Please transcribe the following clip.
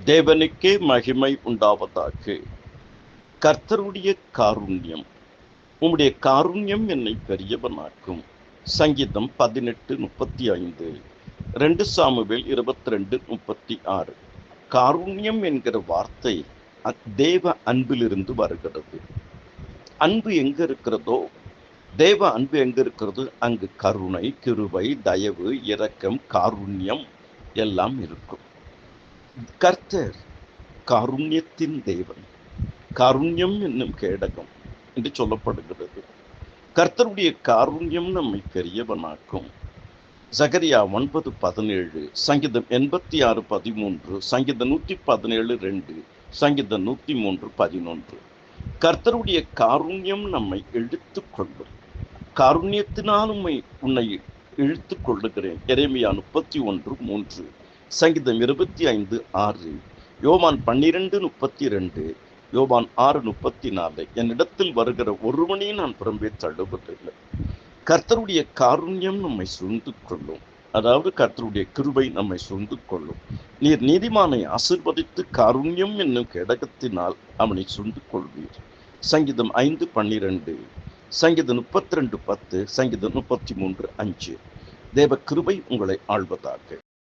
தேவனுக்கே மகிமை உண்டாவதாக. கர்த்தருடைய காருண்யம், உம்முடைய காருண்யம் என்னை பெரியவனாக்கும். சங்கீதம் 18:35, 2 சாமுவேல் 22:36. காருண்யம் என்கிற வார்த்தை தேவ அன்பிலிருந்து வருகிறது. அன்பு எங்க இருக்கிறதோ, தேவ அன்பு எங்க இருக்கிறதோ அங்கு கருணை, கிருபை, தயவு, இரக்கம், காருண்யம் எல்லாம் இருக்கும். கர்த்தர் காருண்யத்தின் தேவன். காருண்யம் என்னும் கேடகம் என்று சொல்லப்படுகிறது. கர்த்தருடைய காருண்யம் நம்மை பெரியவனாக்கும். சகரியா 9:17, சங்கீதம் 86:13, சங்கீதம் 117:2, சங்கீதம் 103:11. கர்த்தருடைய காருண்யம் நம்மை இழுத்து கொள்ளும். காருண்யத்தினால் உன்னை இழுத்து கொள்ளுகிறேன். எரேமியா 31:3, சங்கீதம் 25:6, யோவான் 12:32, யோவான் 6:34. என்னிடத்தில் வருகிற ஒருவனையும் நான் புறம்பே தள்ளுவதில்லை. கர்த்தருடைய காருண்யம் நம்மை சூழ்ந்து கொள்ளும். அதாவது கர்த்தருடைய கிருபை நம்மை சூழ்ந்து கொள்ளும். நீர் நீதிமானை ஆசீர்வதித்து காருண்யம் என்னும் கேடகத்தினால் அவனை சூழ்ந்து கொள்வீர். சங்கீதம் 5:12, சங்கீதம் 32:10, சங்கீதம் 33:5. தேவ கிருபை உங்களை ஆள்வதாக.